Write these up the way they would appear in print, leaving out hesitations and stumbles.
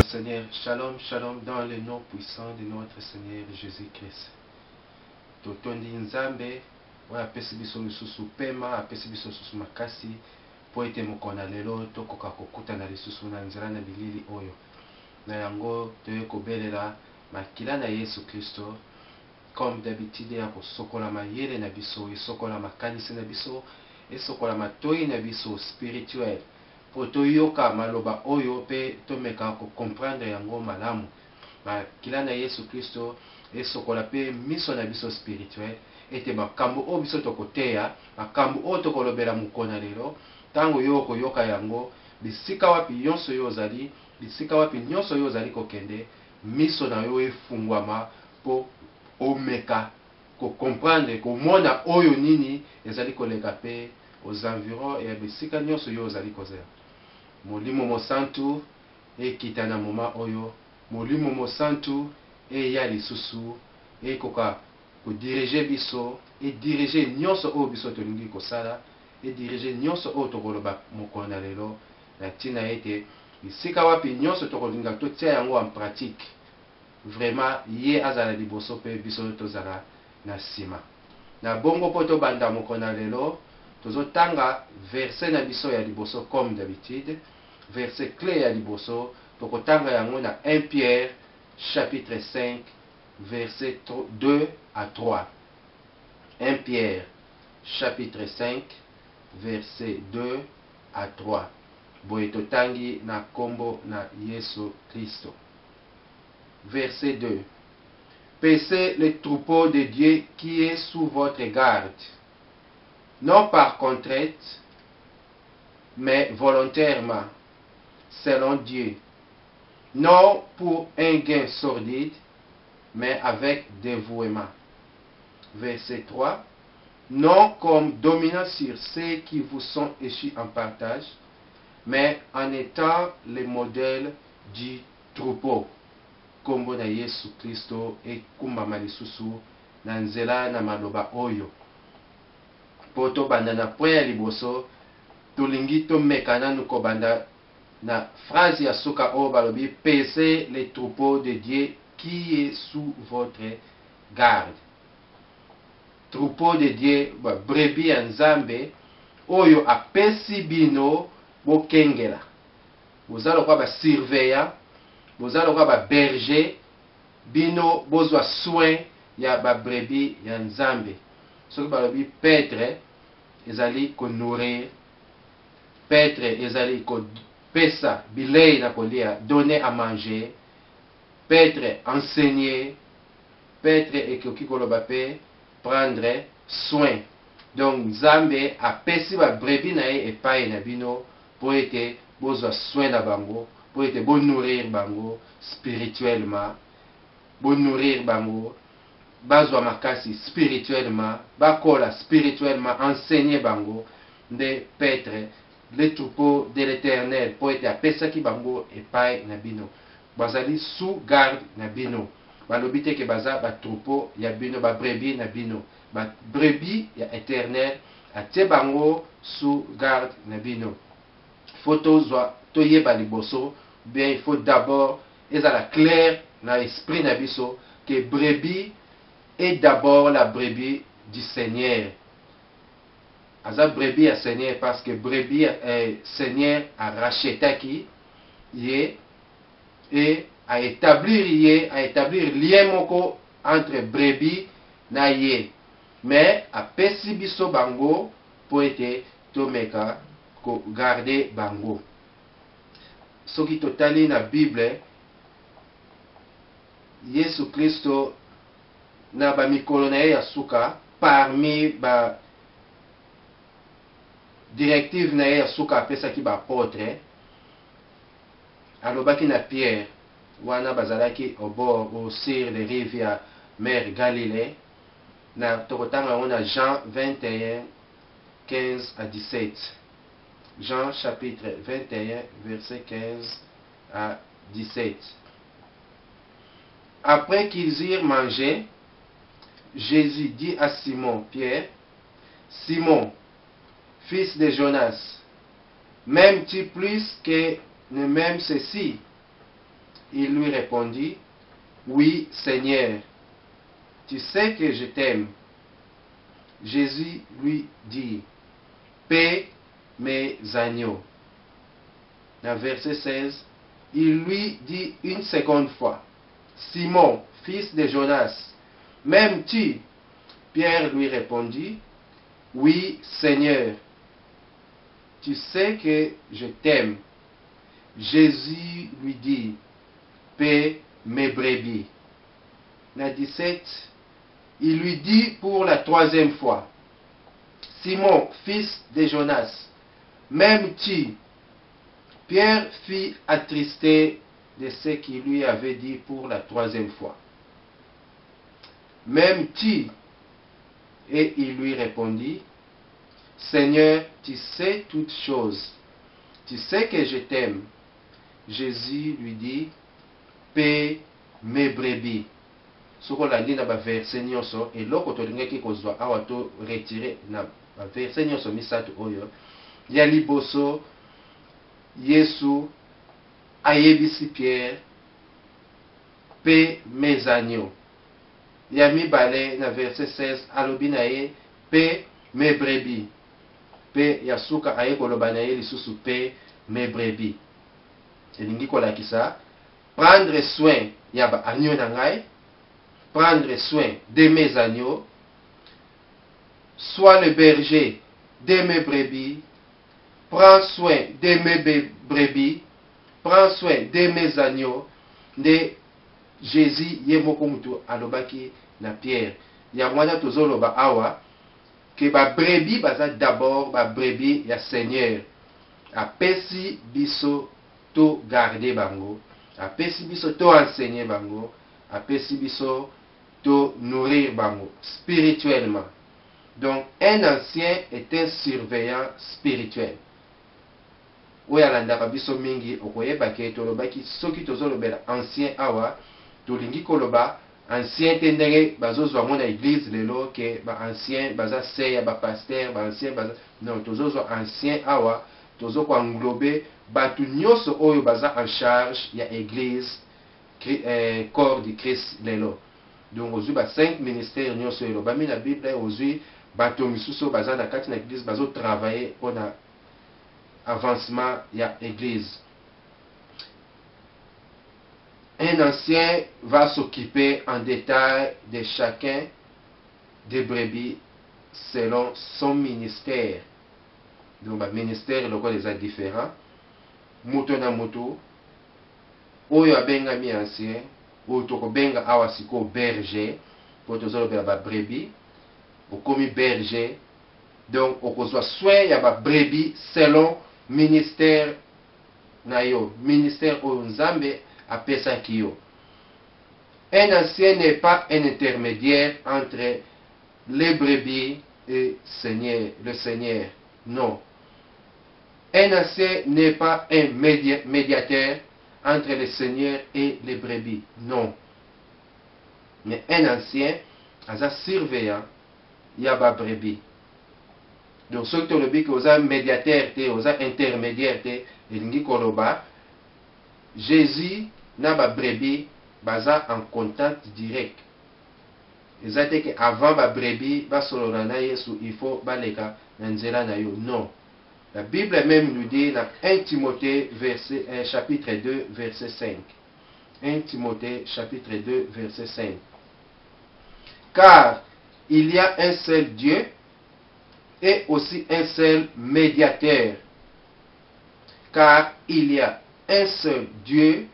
Seigneur, shalom, shalom dans le nom puissant de notre Seigneur Jésus-Christ. Totondi nzambe, wa apesi biso lisusu pema, apesi biso lisusu makasi, po ete mokona lelo tokoka kokutana lisusu na nzela na bilili oyo. Na yango toye kobelela makila na Yesu Kristo, comme d'habitude ya kosokola mayele na biso, esokola makanisi na biso, esokola matoi na biso spirituel. Po toyoka maloba oyo pe tomeka ko comprendre yango malamu. Makila na Yesu Kristo esokola pe miso na biso spirituel, ete makambo o biso tokoteya, makambo o tokolobela mukona lelo, tango yo koyoka yango, bisika wapi nyonso yo ozali, bisika wapi nyonso yo ozali kokende, miso na yo efungwama po omeka ko comprendre ko mona oyo nini ezali koleka pe aux environs et bisika nyonso yo ozali kozela. Molimo mosantu ekita na moma oyo, molimo mosantu eya lisusu ekoka kodirige biso e dirige nyonso oyo biso tolingi kosala, e dirige nyonso oyo tokoloba mokona lelo, na tina ete bisika wapi nyonso tokolinga totia yango en pratique, vraiment ye azala liboso pe biso tozala na sima. Na bongo po tobanda mokona lelo, tozotanga verset na biso ya liboso comme d'habitude, verset clé ya liboso, tokotanga yango na 1 Pierre chapitre 5 verset 2 à 3. 1 Pierre chapitre 5 verset 2 à 3. Boye totangi na kombo na Yesu Kristo. Verset 2. Paissez le troupeau de Dieu qui est sous votre garde, non par contrainte, mais volontairement, selon Dieu, non pour un gain sordide, mais avec dévouement. Verset 3. Non comme dominant sur ceux qui vous sont échus en partage, mais en étant les modèles du troupeau. Kombo na Yesu Kristo e kumbama lisusu na nzela na maloba oyo. Poto banda na poya liboso, tolingi tomeka nanu kobanda na phrase ya suka oyo balobi, paissez les troupeaux de Dieu qui est sous votre garde. Troupeau de Dieu, brebis ya Nzambe oyo apesi bino bokengela. Bozalo kwa ba surveillant, bozalo kwa ba berger, bino bozwa soin ya ba brebis ya Nzambe. Soki balobi paître ezali ko nourrir, paître ezali ko pesa bilei na kolia, donner à manger, paître enseigner, paître ekoki koloba pe prendre soin. Donc Nzambe apesi ba brebis na ye epai na bino po ete bozwa soin na bango, po ete bo nourrir bango spirituellement, bo nourrir bango, bazwa makasi spirituellement, bakola spirituellement, enseigner bango, nde paître le troupeau de l'Éternel, po ete apesaki bango epai na bino. Bazali sous garde na bino. Balobi te ke baza ba troupeau ya bino, ba brebis na bino. Ba brebis ya Éternel atie bango sous garde na bino. Faut toyeba liboso, bien il faut d'abord ezala clair na esprit na biso que brebis est d'abord la brebis du Seigneur. Aza brebis ya Seigneur parce que brebis Seigneur a rachetaki ye et a établir lien moko entre brebis na ye. Mais a pesi biso bango po ete tomeka ko garder bango. Soki totali na Bible, Yesu Kristo na ba mikolo na ye ya suka, parmi ba directive na ye ya suka apesaki ba apôtre, alobaki na Pierre, wana bazalaki au bord, au sur les rives ya mer Galilée, na tokotanga yango na Jean 21, 15 à 17. Jean chapitre 21, verset 15 à 17. Après qu'ils eurent mangé, Jésus dit à Simon Pierre, Simon, fils de Jonas, m'aimes-tu plus que ne m'aime ceci? Il lui répondit, oui, Seigneur, tu sais que je t'aime. Jésus lui dit, paie mes agneaux. Dans verset 16, il lui dit une seconde fois, Simon, fils de Jonas, m'aimes-tu? Pierre lui répondit, oui, Seigneur, tu sais que je t'aime. Jésus lui dit, paie mes brebis. Dans 17, il lui dit pour la troisième fois, Simon, fils de Jonas, m'aimes-tu? Pierre fut attristé de ce qu'il lui avait dit pour la troisième fois. M'aimes-tu? Et il lui répondit, Seigneur, tu sais toutes choses. Tu sais que je t'aime. Jésus lui dit, paie mes brebis. Soko la na ba verset nyonso eloko tolingaki kozwa awa to retirer na ba verset nyonso misato oyo ya liboso Yesu ayebisi Pierre paie mes agneaux. Ya mibale na verset 16 alobi na ye paie mes brebis. Pe ya suka aye koloba na ye lisusu paie mes brebis. Elingi kolakisa prendre soin ya ba agneau na ngai, prendre soin de mes agneaux, sois le berger de mes brebis, prends soin de mes brebis, prends soin de mes agneaux, de Jésus yemoko mutu alobaki na Pierre. Ya mwana tozoloba awa que ba brebis baza d'abord ba brebis ya Seigneur. Apesi biso to garder bango, apesi biso to enseigner bango, apesi biso to nourrir bango spirituellement. Donc un ancien est un surveillant spirituel. Oya landaka biso mingi okoyeba ke tolobaki soki tozolobela ancien awa tolingi koloba ancien te ndenge bazozwa mo na église lelo ke ba ancien baza seya ba pasteur ba ancien baza non tozozwa ancien awa tozoko englober batu nyonso oyo baza en charge ya église corps du Christ lelo. Donc ozwi ba 5 ministères nyonso elo bami na Bible ozwi bato misusu baza na kati na église bazo travailler pona avancement ya église. Un ancien va s'occuper en détail de chacun des brebis selon son ministère. Donc, le ministère est différent. Muto na muto. Oyo abenga mi ancien. Oyo toko benga awasiko berger. Pour tozolo ba brebis. Okomi berger. Donc, okozwa soin ya ba brebis selon ministère na yo. Ministère oyo nzambe apesa kiyo. Un ancien n'est pas un intermédiaire entre les brebis et le Seigneur. Non. Un ancien n'est pas un médiateur entre le Seigneur et les brebis. Non. Mais un ancien, un surveillant, il y a des brebis. Donc, ce que tu dis que un médiateur, un intermédiaire, il Jésus n'a pas brebis baza en contact direct. Exactement que avant ba brebis ba solona na Yesu il faut baleka na nzela na yo. Non. La Bible même nous dit dans 1 Timothée chapitre 2 verset 5. 1 Timothée chapitre 2 verset 5. Car il y a un seul Dieu et aussi un seul médiateur. Car il y a un seul Dieu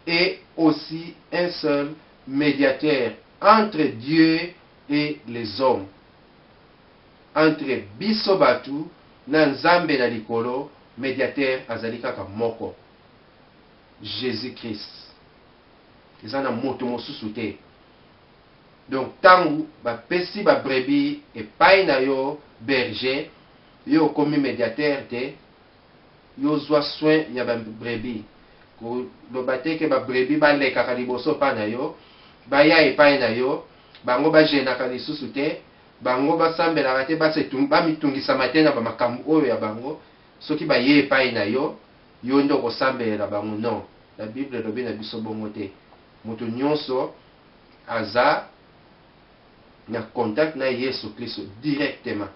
et aussi un seul médiateur entre Dieu et les hommes. Entre biso batu na nzambe na likolo, médiateur azali kaka moko. Jésus-Christ. Eza na moto mosusu te. Donc tangu ba pesi ba brebis epai na yo berger, yo komi médiateur te, yo zwa soin ya ba brebis. Ko loba te ke ba brebis ba lekaka liboso pa na yo, ba ya epai na yo, bango ba jenaka lisusu te, bango basambelaka te ba mitungisa matena ba makambo oyo ya bango. soki baye epai na yo yo nde okosambela bango. Non, la Bible elobi na biso bongo te. Moto nyonso aza na contact na Yesu Kristo directement.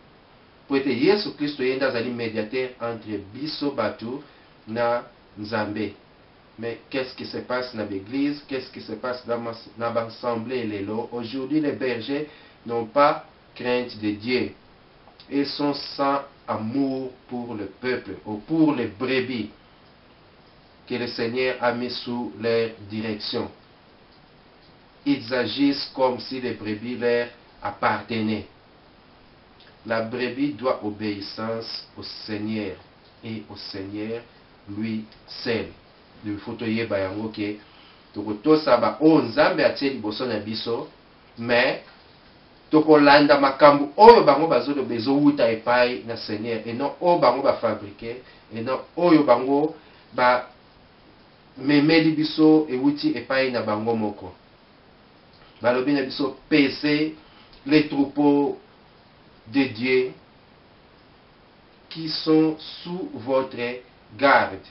Po ete Yesu Kristo ye nde azali médiateur entre biso bato na Nzambe. Mais qu'est-ce qui se passe dans l'église? Qu'est-ce qui se passe dans l'assemblée lelo? Aujourd'hui, les bergers n'ont pas crainte de Dieu. Ils sont sans amour pour le peuple ou pour les brebis que le Seigneur a mis sous leur direction. Ils agissent comme si les brebis leur appartenaient. La brebis doit obéissance au Seigneur et au Seigneur lui seul. Il faut toyeba yango ke tokotosa ba o Nzambe atie liboso na biso, mais tokolanda makambo oyo bango bazoloba ezowuta epai na Seigneur, et non oyo bango bafabrike, et non oyo bango ba memeli biso ewuti epai na bango moko. Balobi na biso paissez les troupeaux de Dieu qui sont sous votre garde,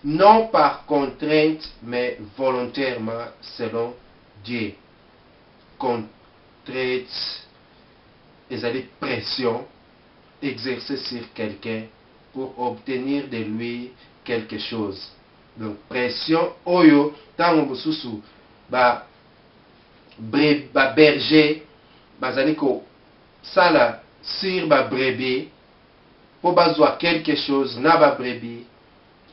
non par contrainte, mais volontairement selon Dieu. Contrainte, et pression exercée sur quelqu'un pour obtenir de lui quelque chose. Donc pression, oyo, tango mosusu, ba berger, bazali ko sala sur ba brebis, pour bazwa quelque chose na ba brebis,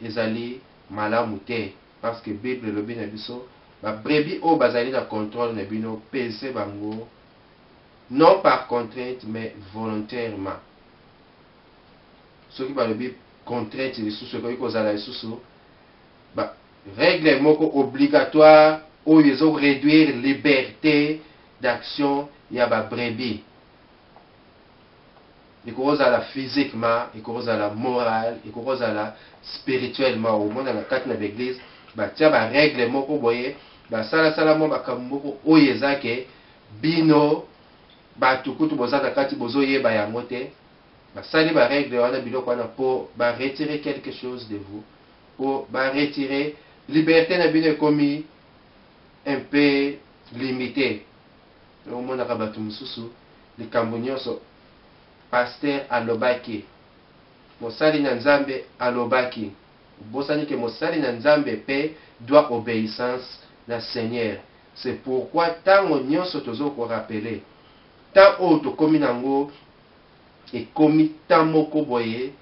ezali malamu te, parce que Bible lobi na biso ba brebis o bazali na contrôle na bino pese bango non par contrainte mais volontairement. Soki balobi contrainte lisusu ekoki kozala lisusu ba règle moko obligatoire oyo ezo réduire liberté d'action ya ba brebis. Il cause à la physiquement, il cause à la morale, il cause à la spirituellement. Au moins dans la carte de l'église, bah tiens bah règle moko boye, bah sala mo bah kamoko oyezake bino bah tukutu boza na kati bozo ye bah yamote, bah sali bah règle wana biloko wana pour bah retirer quelque chose de vous, pour bah retirer liberté na bino commis un peu limité. Au moins na kabatu mususu likambo nyonso pasteur alobaki, mosali na Nzambe alobaki, bosani ke mosali na Nzambe pe doit obéissance na Seigneur. C'est pourquoi tango nyonso tozo ko rappeler, tant o to komi nango e komi tamoko boye,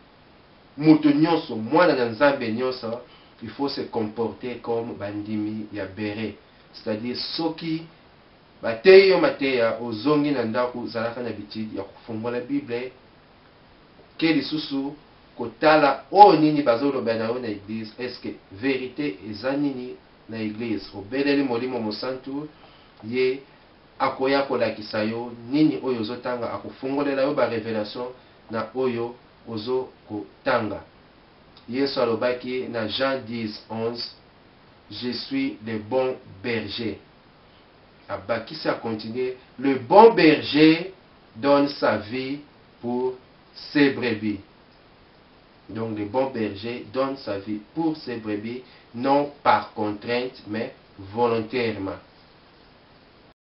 mutu nyonso mwana na Nzambe nyonso, il faut se comporter comme bandimi ya bere, c'est-à-dire soki bateyo mateya ozongi na ndako zalaka na bitidi ya kufungola Bible ke lisusu kotala o nini bazoloba na yo na église, est-ce que vérité eza nini na église. Obeleli molimo mosantu ye akoya kolakisa yo nini oyo ozotanga, akufungolela yo ba révélation na oyo ozo kotanga. Yesu alobaki na Jean 10:11, je suis le bon berger. Abakisi a continué, le bon berger donne sa vie pour ses brebis. Donc le bon berger donne sa vie pour ses brebis, non par contrainte, mais volontairement.